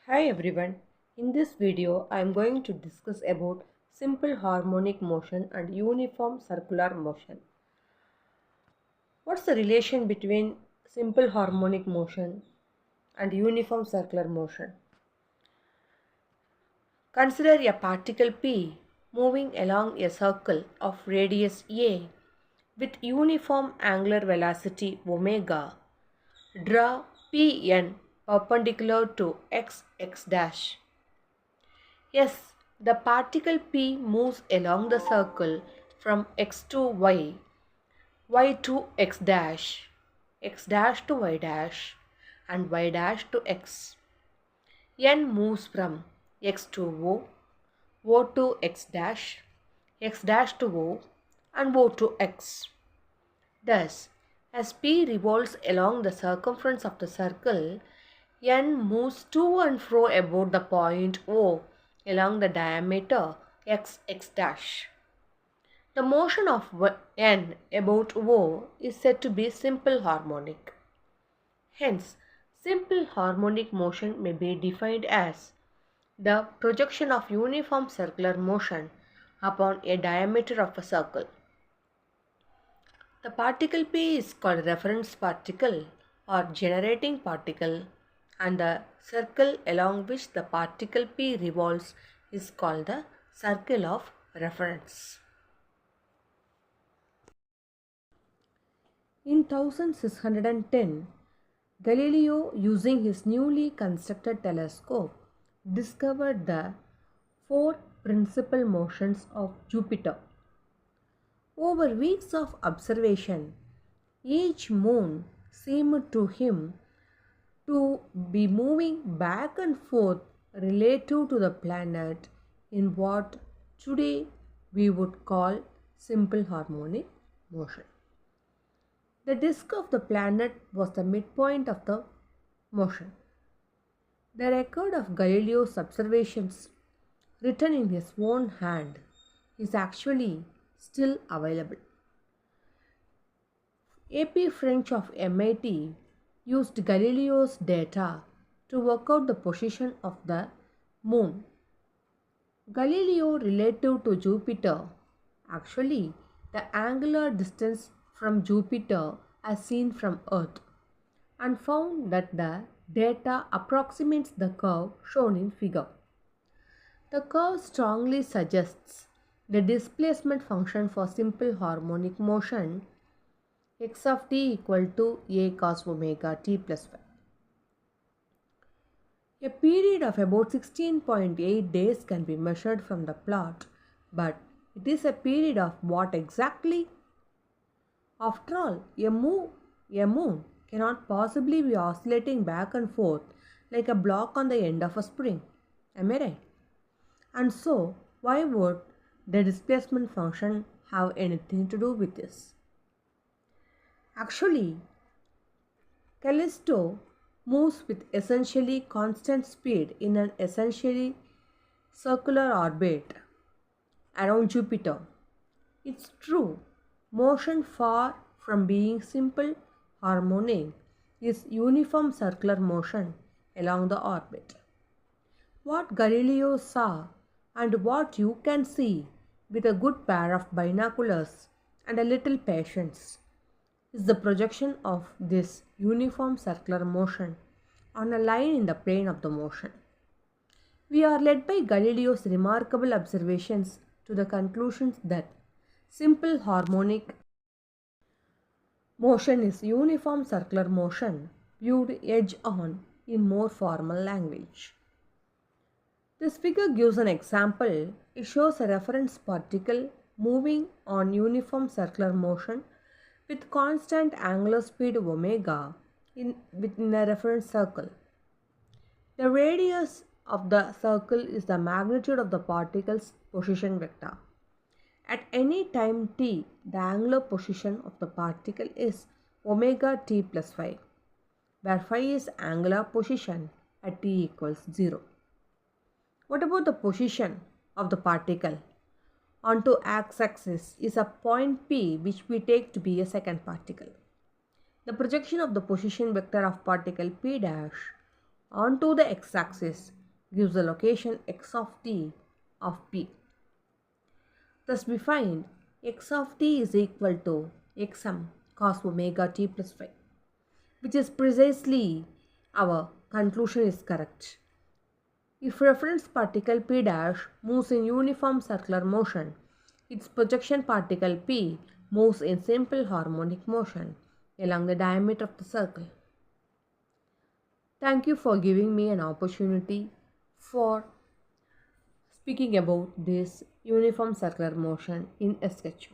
Hi everyone, in this video I am going to discuss about simple harmonic motion and uniform circular motion. What's the relation between simple harmonic motion and uniform circular motion? Consider a particle P moving along a circle of radius A with uniform angular velocity omega. Draw Pn perpendicular to x dash. Yes, the particle P moves along the circle from x to y to x dash to and y dash to x. N moves from x to O to x dash to O, and O to x. Thus, as P revolves along the circumference of the circle, N moves to and fro about the point O along the diameter x dash. The motion of N about O is said to be simple harmonic. Hence, simple harmonic motion may be defined as the projection of uniform circular motion upon a diameter of a circle. The particle P is called reference particle or generating particle, and the circle along which the particle P revolves is called the circle of reference. In 1610, Galileo, using his newly constructed telescope, discovered the four principal motions of Jupiter. Over weeks of observation, each moon seemed to him to be moving back and forth relative to the planet in what today we would call simple harmonic motion. The disk of the planet was the midpoint of the motion. The record of Galileo's observations, written in his own hand, is actually still available. AP French of MIT used Galileo's data to work out the position of the moon. Galileo relative to Jupiter, actually the angular distance from Jupiter as seen from Earth, and found that the data approximates the curve shown in figure. The curve strongly suggests the displacement function for simple harmonic motion x of t equal to a cos omega t plus 5. A period of about 16.8 days can be measured from the plot, but it is a period of what exactly? After all, a moon cannot possibly be oscillating back and forth like a block on the end of a spring. Am I right? And so, why would the displacement function have anything to do with this? Actually, Callisto moves with essentially constant speed in an essentially circular orbit around Jupiter. It's true, motion far from being simple harmonic is uniform circular motion along the orbit. What Galileo saw and what you can see with a good pair of binoculars and a little patience is the projection of this uniform circular motion on a line in the plane of the motion. We are led by Galileo's remarkable observations to the conclusions that simple harmonic motion is uniform circular motion viewed edge on in more formal language. This figure gives an example. It shows a reference particle moving on uniform circular motion with constant angular speed omega within a reference circle. The radius of the circle is the magnitude of the particle's position vector. At any time t, the angular position of the particle is omega t plus phi, where phi is angular position at t equals 0. What about the position of the particle? Onto x-axis is a point P which we take to be a second particle. The projection of the position vector of particle P dash onto the x-axis gives the location x of t of P. Thus we find x of t is equal to xm cos omega t plus phi, which is precisely our conclusion is correct. If reference particle P dash moves in uniform circular motion, its projection particle P moves in simple harmonic motion along the diameter of the circle. Thank you for giving me an opportunity for speaking about this uniform circular motion in SHM.